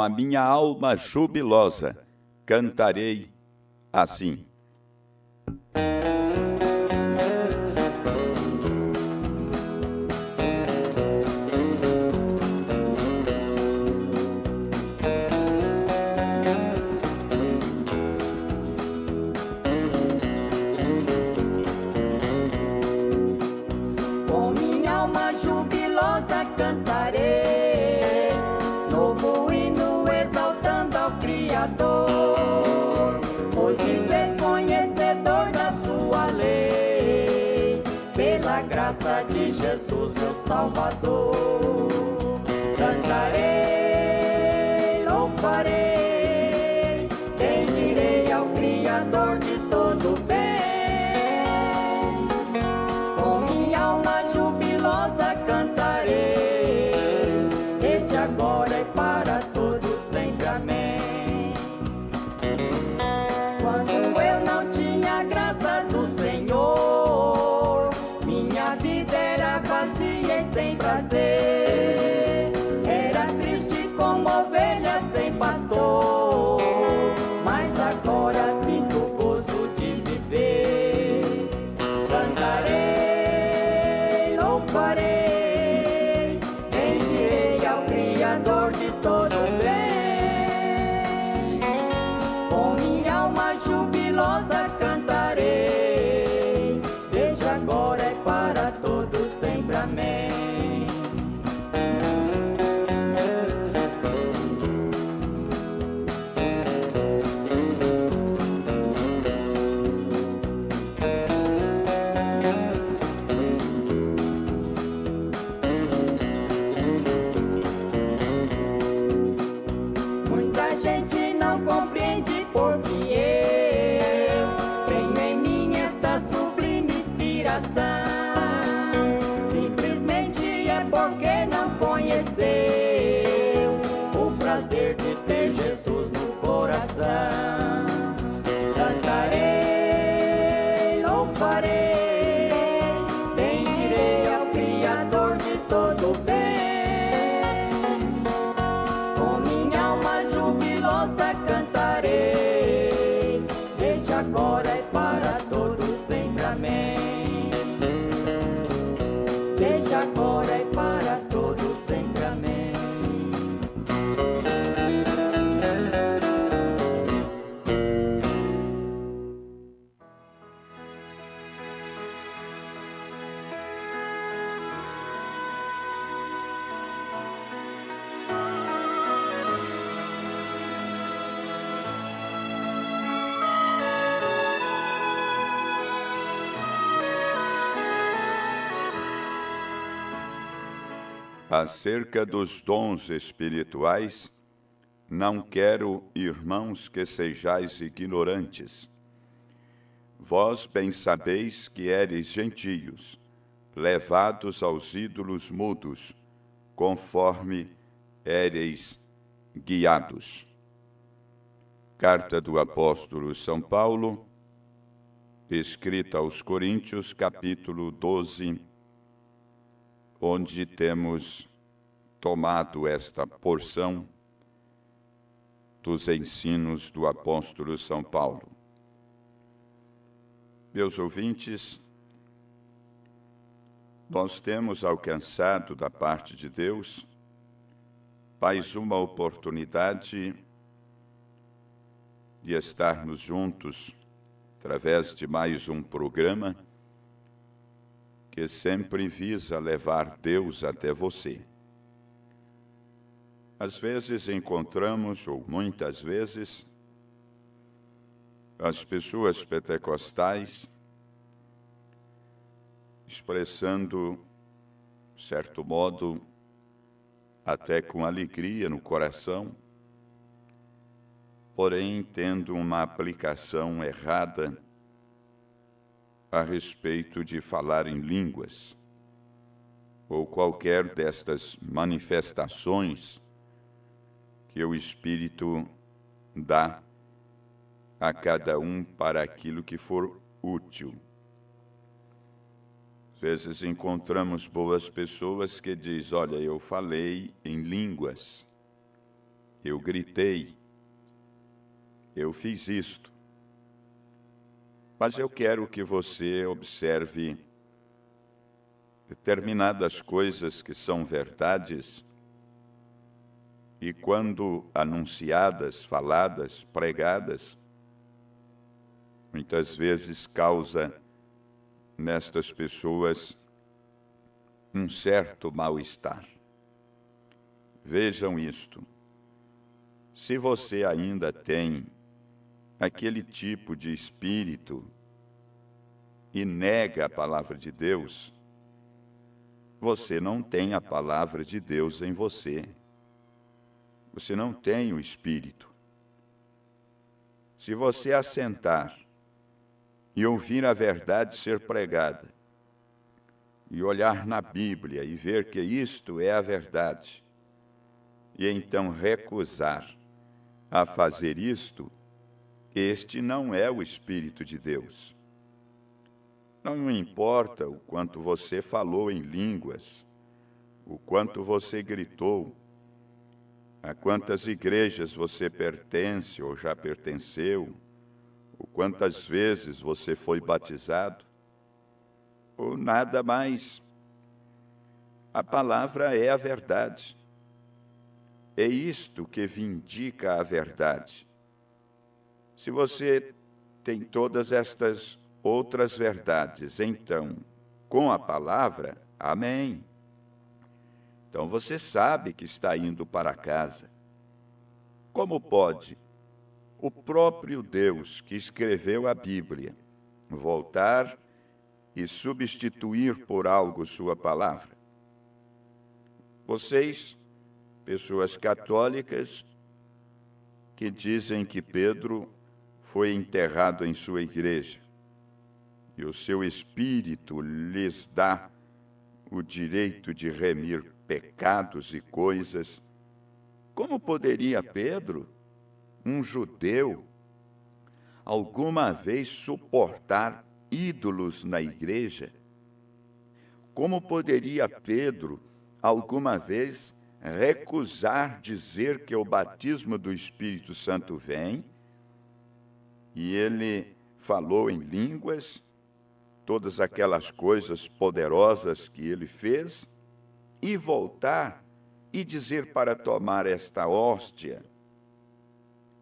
a minha alma jubilosa, cantarei assim. Pois me fez conhecedor da sua lei, pela graça de Jesus, meu Salvador. Cantarei, louvarei, bendirei ao Criador de todo bem. Com minha alma jubilosa cantarei, desde agora e para todos sempre, amém. Quando eu não tinha graça do Senhor, minha vida era vazia e sem prazer. Era triste como ovelha sem pastor, mas agora sinto o gozo de viver. Cantarei, louvarei, bendirei ao Criador de todo bem. Com minha alma jubilosa cantarei, desde agora e para todos sempre, amém. Muita gente não compreende porque eu tenho em mim esta sublime inspiração. Simplesmente é porque não conheceu o prazer de ter Jesus no coração. Cantarei, louvarei, bendirei ao Criador de todo bem. Com minha alma jubilosa cantarei, desde agora e para todos sempre, amém. Desde agora e para todos sempre, amém. Acerca dos dons espirituais, não quero, irmãos, que sejais ignorantes. Vós bem sabeis que éreis gentios, levados aos ídolos mudos, conforme éreis guiados. Carta do apóstolo São Paulo, escrita aos Coríntios, capítulo 12, onde temos tomado esta porção dos ensinos do apóstolo São Paulo. Meus ouvintes, nós temos alcançado da parte de Deus mais uma oportunidade de estarmos juntos através de mais um programa que sempre visa levar Deus até você. Às vezes encontramos, ou muitas vezes, as pessoas pentecostais expressando, de certo modo, até com alegria no coração, porém tendo uma aplicação errada a respeito de falar em línguas, ou qualquer destas manifestações que o Espírito dá a cada um para aquilo que for útil. Às vezes encontramos boas pessoas que dizem, olha, eu falei em línguas, eu gritei, eu fiz isto. Mas eu quero que você observe determinadas coisas que são verdades e quando anunciadas, faladas, pregadas, muitas vezes causa nestas pessoas um certo mal-estar. Vejam isto. Se você ainda tem aquele tipo de espírito e nega a palavra de Deus, você não tem a palavra de Deus em você. Você não tem o Espírito. Se você assentar e ouvir a verdade ser pregada, e olhar na Bíblia e ver que isto é a verdade, e então recusar a fazer isto, este não é o Espírito de Deus. Não importa o quanto você falou em línguas, o quanto você gritou, a quantas igrejas você pertence ou já pertenceu, o quantas vezes você foi batizado, ou nada mais. A palavra é a verdade. É isto que vindica a verdade. Se você tem todas estas outras verdades, então, com a palavra, amém. Então você sabe que está indo para casa. Como pode o próprio Deus que escreveu a Bíblia voltar e substituir por algo sua palavra? Vocês, pessoas católicas, que dizem que Pedro foi enterrado em sua igreja e o seu espírito lhes dá o direito de remir pecados e coisas, como poderia Pedro, um judeu, alguma vez suportar ídolos na igreja? Como poderia Pedro, alguma vez, recusar dizer que o batismo do Espírito Santo vem? E ele falou em línguas, todas aquelas coisas poderosas que ele fez, e voltar e dizer para tomar esta hóstia,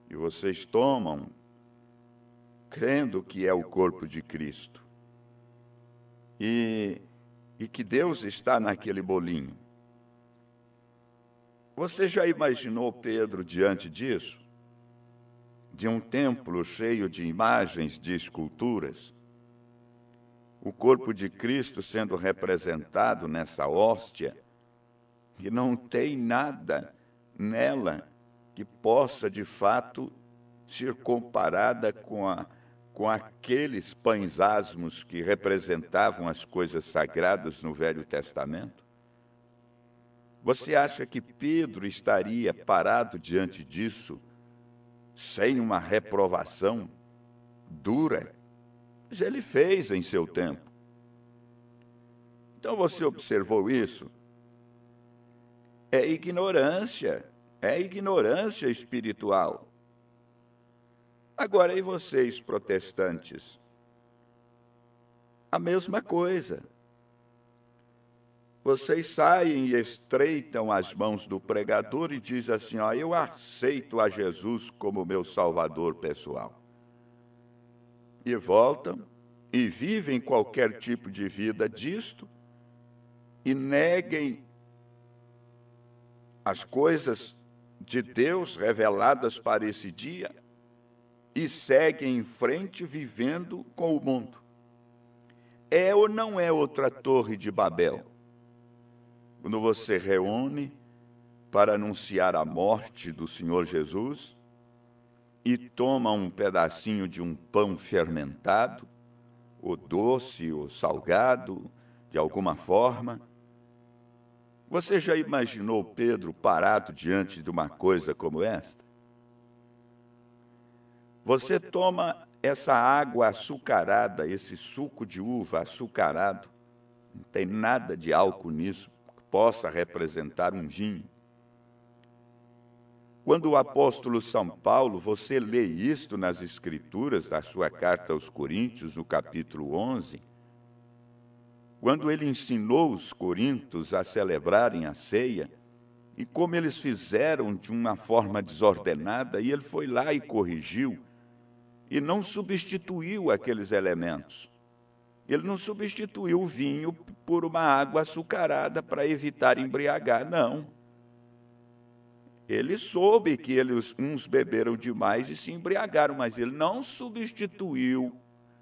e vocês tomam, crendo que é o corpo de Cristo, e que Deus está naquele bolinho. Você já imaginou Pedro diante disso? De um templo cheio de imagens, de esculturas, o corpo de Cristo sendo representado nessa hóstia, que não tem nada nela que possa, de fato, ser comparada com aqueles pães asmos que representavam as coisas sagradas no Velho Testamento? Você acha que Pedro estaria parado diante disso, sem uma reprovação dura? Mas ele fez em seu tempo. Então você observou isso? É ignorância espiritual. Agora, e vocês, protestantes? A mesma coisa. Vocês saem e estreitam as mãos do pregador e dizem assim, ó, eu aceito a Jesus como meu salvador pessoal. E voltam e vivem qualquer tipo de vida disto e neguem as coisas de Deus reveladas para esse dia e seguem em frente vivendo com o mundo. É ou não é outra torre de Babel? Quando você reúne para anunciar a morte do Senhor Jesus e toma um pedacinho de um pão fermentado, ou doce, ou salgado, de alguma forma. Você já imaginou Pedro parado diante de uma coisa como esta? Você toma essa água açucarada, esse suco de uva açucarado, não tem nada de álcool nisso, que possa representar um vinho. Quando o apóstolo São Paulo, você lê isto nas Escrituras, na sua carta aos Coríntios, no capítulo 11, quando ele ensinou os coríntios a celebrarem a ceia, e como eles fizeram de uma forma desordenada, e ele foi lá e corrigiu, e não substituiu aqueles elementos. Ele não substituiu o vinho por uma água açucarada para evitar embriagar, não. Ele soube que uns beberam demais e se embriagaram, mas ele não substituiu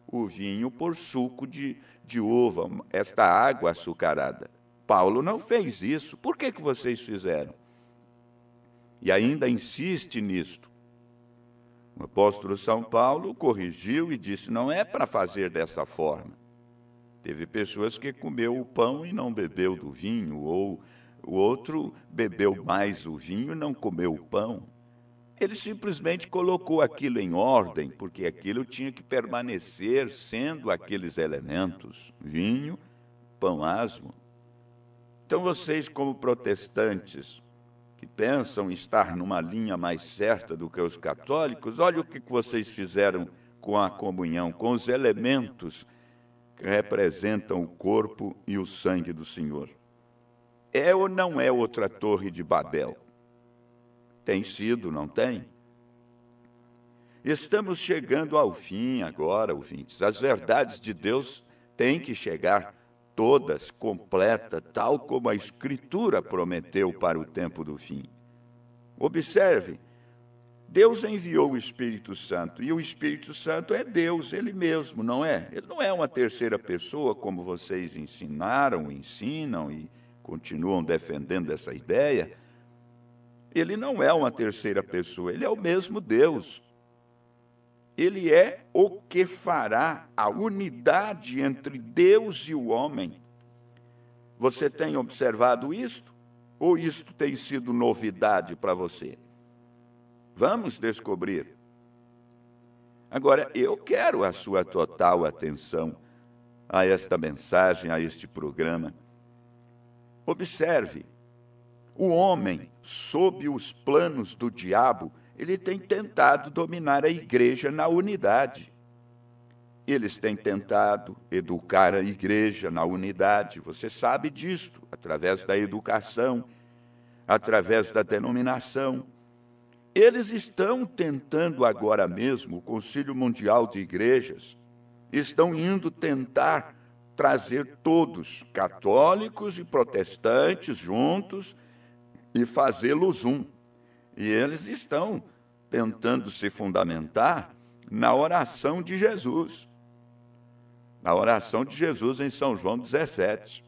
o vinho por suco de uva, esta água açucarada. Paulo não fez isso. Por que vocês fizeram? E ainda insiste nisto. O apóstolo São Paulo corrigiu e disse, não é para fazer dessa forma. Teve pessoas que comeu o pão e não bebeu do vinho, ou o outro bebeu mais o vinho e não comeu o pão. Ele simplesmente colocou aquilo em ordem, porque aquilo tinha que permanecer sendo aqueles elementos, vinho, pão asmo. Então vocês, como protestantes, que pensam estar numa linha mais certa do que os católicos, olha o que vocês fizeram com a comunhão, com os elementos que representam o corpo e o sangue do Senhor. É ou não é outra Torre de Babel? Tem sido, não tem? Estamos chegando ao fim agora, ouvintes. As verdades de Deus têm que chegar todas, completa, tal como a Escritura prometeu para o tempo do fim. Observe, Deus enviou o Espírito Santo, e o Espírito Santo é Deus, Ele mesmo, não é? Ele não é uma terceira pessoa, como vocês ensinaram, ensinam e continuam defendendo essa ideia. Ele não é uma terceira pessoa, Ele é o mesmo Deus. Ele é o que fará a unidade entre Deus e o homem. Você tem observado isto? Ou isto tem sido novidade para você? Vamos descobrir. Agora, eu quero a sua total atenção a esta mensagem, a este programa. Observe, o homem, sob os planos do diabo, ele tem tentado dominar a igreja na unidade. Eles têm tentado educar a igreja na unidade, você sabe disto, através da educação, através da denominação. Eles estão tentando agora mesmo, o Concílio Mundial de Igrejas, estão indo tentar trazer todos, católicos e protestantes, juntos e fazê-los um. E eles estão tentando se fundamentar na oração de Jesus. Na oração de Jesus em São João 17.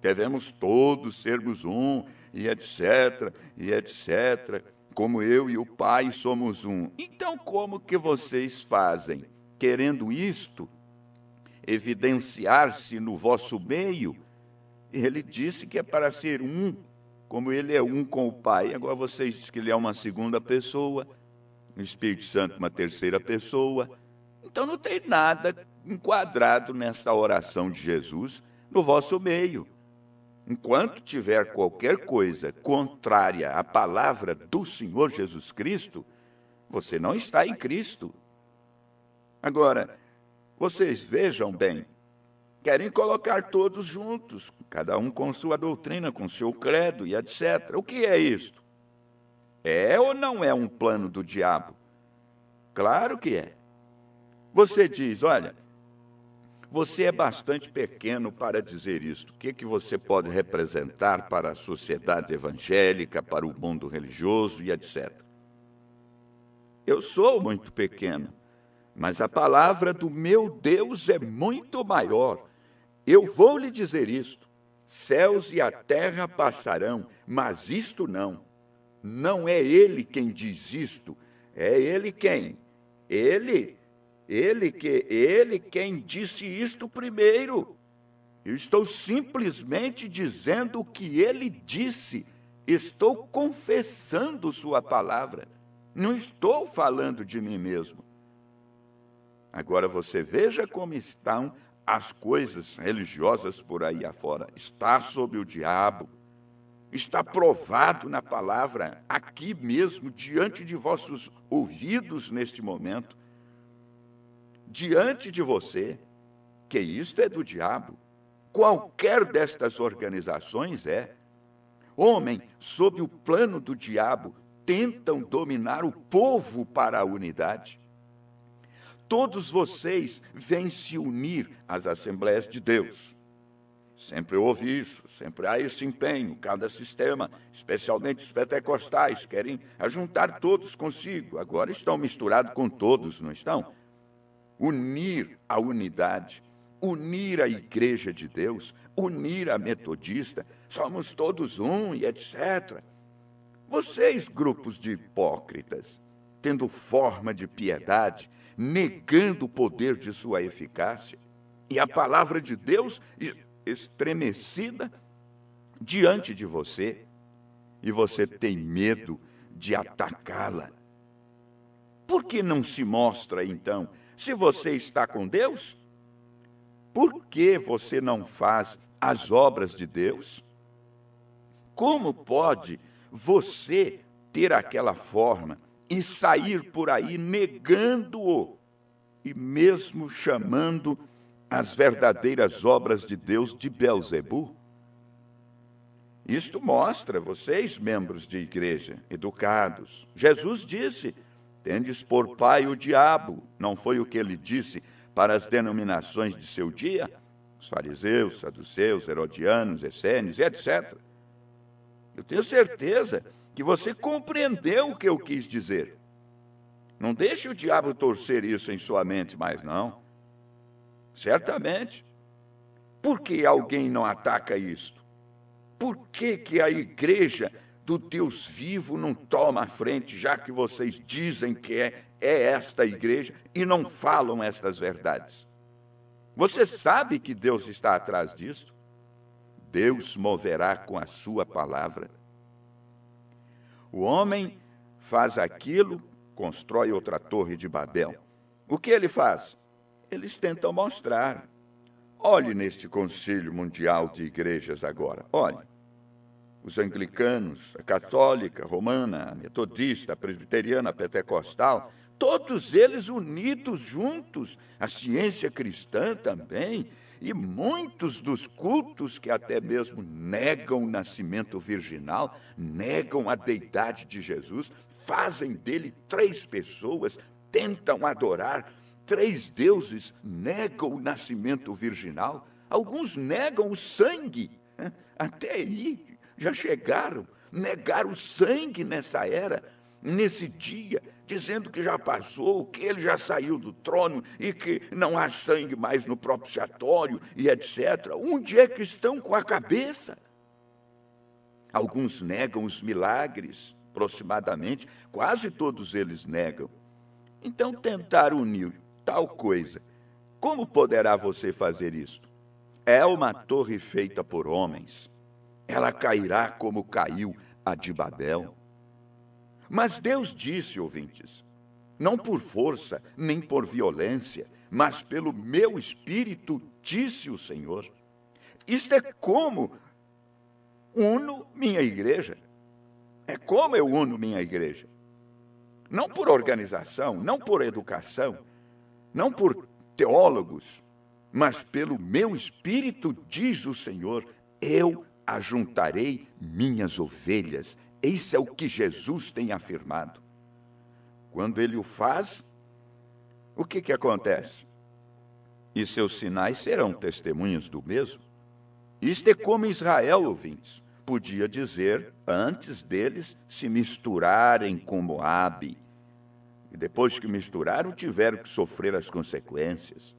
Devemos todos sermos um, e etc, como eu e o Pai somos um. Então, como que vocês fazem? Querendo isto, evidenciar-se no vosso meio? Ele disse que é para ser um, como ele é um com o Pai. Agora vocês dizem que ele é uma segunda pessoa, o Espírito Santo uma terceira pessoa. Então não tem nada enquadrado nessa oração de Jesus no vosso meio. Enquanto tiver qualquer coisa contrária à palavra do Senhor Jesus Cristo, você não está em Cristo. Agora, vocês vejam bem, querem colocar todos juntos, cada um com sua doutrina, com seu credo e etc. O que é isto? É ou não é um plano do diabo? Claro que é. Você diz, olha, você é bastante pequeno para dizer isto. O que você pode representar para a sociedade evangélica, para o mundo religioso e etc. Eu sou muito pequeno, mas a palavra do meu Deus é muito maior. Eu vou lhe dizer isto: céus e a terra passarão, mas isto não. Não é ele quem diz isto, é ele quem? Ele quem disse isto primeiro. Eu estou simplesmente dizendo o que ele disse. Estou confessando sua palavra. Não estou falando de mim mesmo. Agora você veja como estão as coisas religiosas por aí afora. Está sob o diabo. está provado na palavra, aqui mesmo, diante de vossos ouvidos neste momento, diante de você, que isto é do diabo. Qualquer destas organizações é. Homem, sob o plano do diabo, tentam dominar o povo para a unidade. Todos vocês vêm se unir às Assembleias de Deus. Sempre houve isso, sempre há esse empenho. Cada sistema, especialmente os pentecostais, querem ajuntar todos consigo. Agora estão misturados com todos, não estão? Unir a unidade, unir a Igreja de Deus, unir a metodista, somos todos um e etc. Vocês, grupos de hipócritas, tendo forma de piedade, negando o poder de sua eficácia, e a palavra de Deus estremecida diante de você, e você tem medo de atacá-la. Por que não se mostra, então, se você está com Deus? Por que você não faz as obras de Deus? Como pode você ter aquela forma e sair por aí negando-o e mesmo chamando as verdadeiras obras de Deus de Belzebu? Isto mostra, vocês, membros de igreja, educados. Jesus disse, tendes por pai o diabo. Não foi o que ele disse para as denominações de seu dia? Os fariseus, saduceus, herodianos, essênios, etc. Eu tenho certeza que você compreendeu o que eu quis dizer. Não deixe o diabo torcer isso em sua mente mais, não. Certamente. Por que alguém não ataca isto? Por que a igreja do Deus vivo não toma a frente, já que vocês dizem que é esta igreja e não falam estas verdades? Você sabe que Deus está atrás disso? Deus moverá com a sua palavra. O homem faz aquilo, constrói outra torre de Babel. O que ele faz? Eles tentam mostrar. Olhe neste Concílio Mundial de Igrejas agora. Olhe. Os anglicanos, a católica, a romana, a metodista, a presbiteriana, a pentecostal, todos eles unidos juntos, a ciência cristã também, e muitos dos cultos que até mesmo negam o nascimento virginal, negam a deidade de Jesus, fazem dele 3 pessoas, tentam adorar 3 deuses, negam o nascimento virginal, alguns negam o sangue, até aí já chegaram, negaram o sangue nessa era, nesse dia, dizendo que já passou, que ele já saiu do trono e que não há sangue mais no propiciatório e etc. Onde é que estão com a cabeça? Alguns negam os milagres, aproximadamente, quase todos eles negam. Então, tentar unir tal coisa, como poderá você fazer isto? É uma torre feita por homens. Ela cairá como caiu a de Babel. Mas Deus disse, ouvintes, não por força, nem por violência, mas pelo meu espírito, disse o Senhor. Isto é como uno minha igreja. É como eu uno minha igreja. Não por organização, não por educação, não por teólogos, mas pelo meu espírito, diz o Senhor, eu ajuntarei minhas ovelhas. Isso é o que Jesus tem afirmado. Quando ele o faz, o que acontece? E seus sinais serão testemunhas do mesmo. Isto é como Israel, ouvintes, podia dizer antes deles se misturarem com Moabe. E depois que misturaram, tiveram que sofrer as consequências.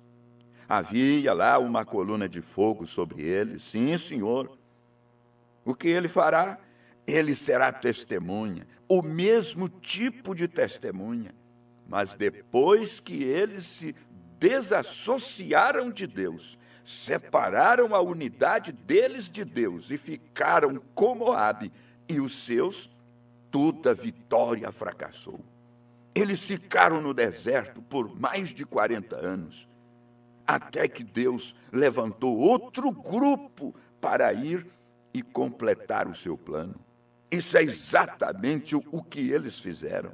Havia lá uma coluna de fogo sobre eles, sim, Senhor. O que ele fará? Ele será testemunha, o mesmo tipo de testemunha. Mas depois que eles se desassociaram de Deus, separaram a unidade deles de Deus e ficaram com Moabe e os seus, toda a vitória fracassou. Eles ficaram no deserto por mais de 40 anos, até que Deus levantou outro grupo para ir e completar o seu plano. Isso é exatamente o que eles fizeram.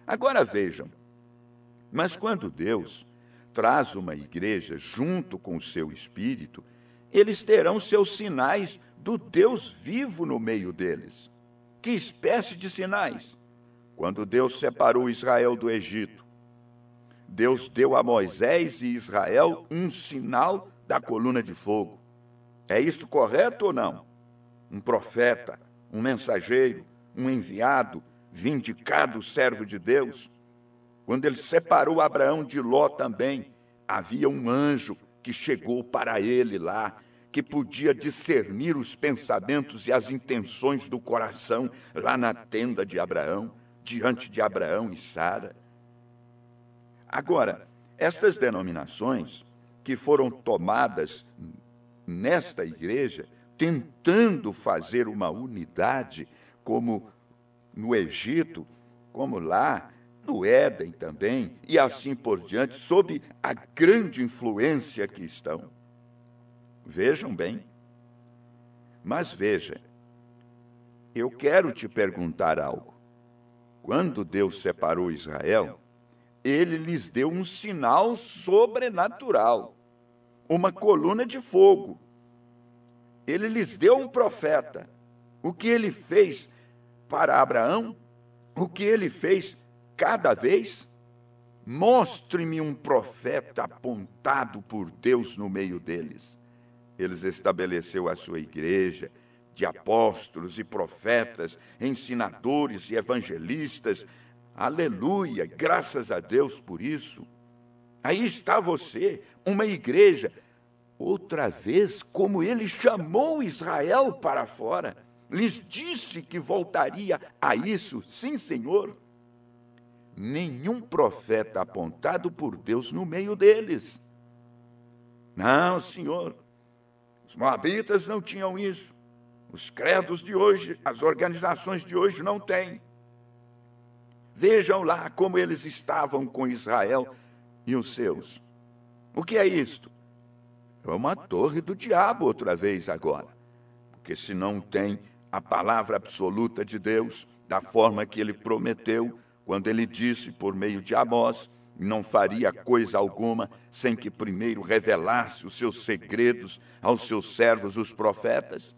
Agora vejam, mas quando Deus traz uma igreja junto com o seu Espírito, eles terão seus sinais do Deus vivo no meio deles. Que espécie de sinais? Quando Deus separou Israel do Egito, Deus deu a Moisés e Israel um sinal da coluna de fogo. É isso correto ou não? Um profeta, um mensageiro, um enviado, vindicado servo de Deus. Quando ele separou Abraão de Ló também, havia um anjo que chegou para ele lá, que podia discernir os pensamentos e as intenções do coração lá na tenda de Abraão, diante de Abraão e Sara. Agora, estas denominações que foram tomadas nesta igreja, tentando fazer uma unidade, como no Egito, como lá no Éden também, e assim por diante, sob a grande influência que estão. Vejam bem. Mas veja, eu quero te perguntar algo. Quando Deus separou Israel, ele lhes deu um sinal sobrenatural, uma coluna de fogo. Ele lhes deu um profeta. O que ele fez para Abraão, o que ele fez cada vez, mostre-me um profeta apontado por Deus no meio deles. Ele estabeleceu a sua igreja de apóstolos e profetas, ensinadores e evangelistas. Aleluia, graças a Deus por isso. Aí está você, uma igreja, outra vez, como ele chamou Israel para fora, lhes disse que voltaria a isso, sim, Senhor. Nenhum profeta apontado por Deus no meio deles. Não, Senhor, os moabitas não tinham isso. Os credos de hoje, as organizações de hoje não têm. Vejam lá como eles estavam com Israel e os seus. O que é isto? É uma torre do diabo outra vez agora. Porque se não tem a palavra absoluta de Deus, da forma que ele prometeu, quando ele disse por meio de Amós, não faria coisa alguma sem que primeiro revelasse os seus segredos aos seus servos, os profetas.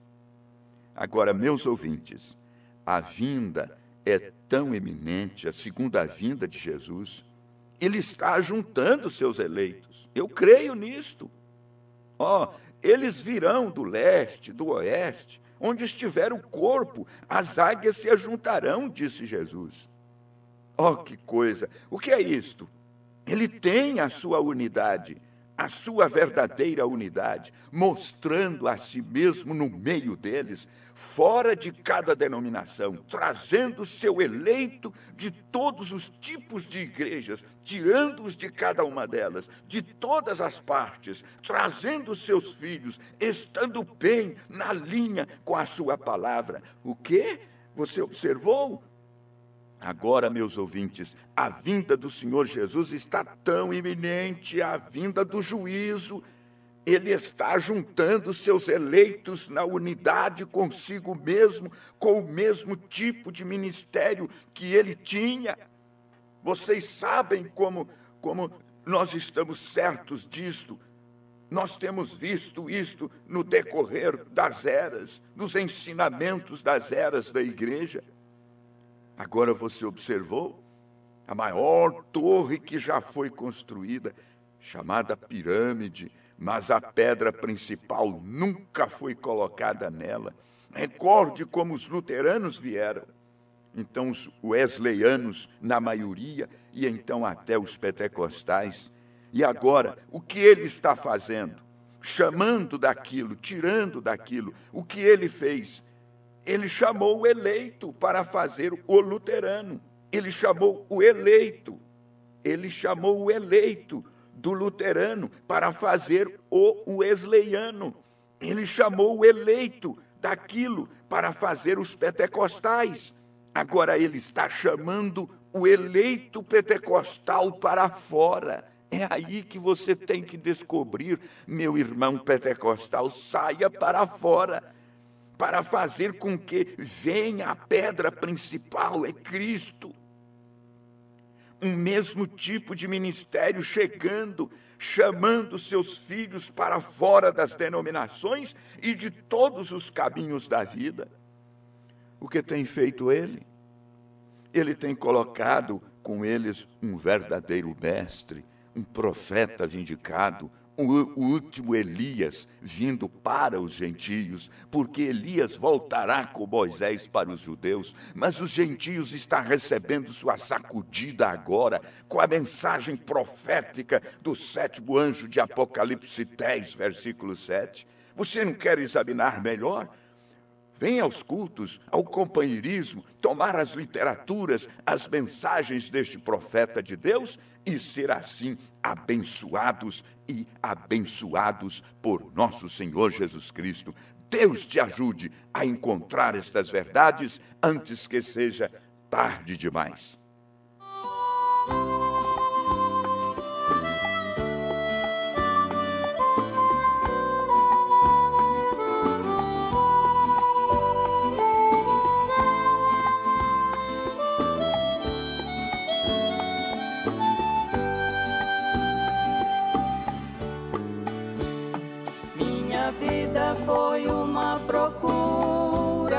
Agora, meus ouvintes, a vinda é tão eminente, a segunda vinda de Jesus. Ele está juntando seus eleitos. Eu creio nisto. Eles virão do leste, do oeste, onde estiver o corpo, as águias se ajuntarão, disse Jesus. Que coisa! O que é isto? Ele tem a sua unidade, a sua verdadeira unidade, mostrando a si mesmo no meio deles, fora de cada denominação, trazendo seu eleito de todos os tipos de igrejas, tirando-os de cada uma delas, de todas as partes, trazendo seus filhos, estando bem na linha com a sua palavra. O quê? Você observou? Agora, meus ouvintes, a vinda do Senhor Jesus está tão iminente, a vinda do juízo. Ele está juntando seus eleitos na unidade consigo mesmo, com o mesmo tipo de ministério que ele tinha. Vocês sabem como nós estamos certos disto. Nós temos visto isto no decorrer das eras, nos ensinamentos das eras da igreja. Agora você observou a maior torre que já foi construída, chamada pirâmide, mas a pedra principal nunca foi colocada nela. Recorde como os luteranos vieram, então os wesleyanos na maioria, e então até os pentecostais. E agora, o que ele está fazendo? Chamando daquilo, tirando daquilo. O que ele fez? Ele chamou o eleito para fazer o luterano. Ele chamou o eleito do luterano para fazer o wesleyano. Ele chamou o eleito daquilo para fazer os pentecostais. Agora ele está chamando o eleito pentecostal para fora. É aí que você tem que descobrir, meu irmão pentecostal, saia para fora. para fazer com que venha a pedra principal, é Cristo. Um mesmo tipo de ministério chegando, chamando seus filhos para fora das denominações e de todos os caminhos da vida. O que tem feito ele? Ele tem colocado com eles um verdadeiro mestre, um profeta vindicado, o último Elias vindo para os gentios, porque Elias voltará com Moisés para os judeus, mas os gentios estão recebendo sua sacudida agora, com a mensagem profética do 7º anjo de Apocalipse 10, versículo 7. Você não quer examinar melhor? Venha aos cultos, ao companheirismo, tomar as literaturas, as mensagens deste profeta de Deus e ser assim abençoados e abençoados por nosso Senhor Jesus Cristo. Deus te ajude a encontrar estas verdades antes que seja tarde demais. Minha vida foi uma procura,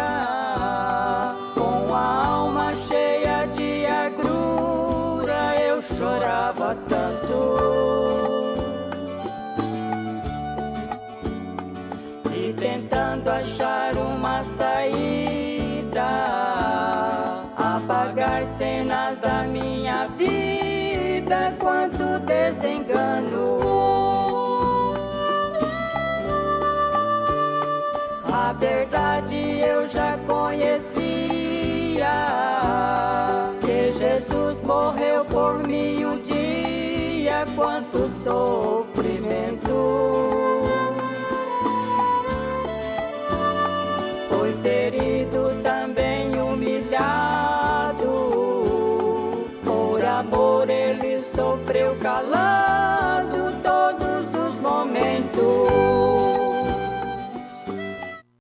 com a alma cheia de agrura, eu chorava tanto. E tentando achar uma saída, apagar cenas da minha vida, quanto desengano. A verdade eu já conhecia, que Jesus morreu por mim um dia, quanto sofrimento.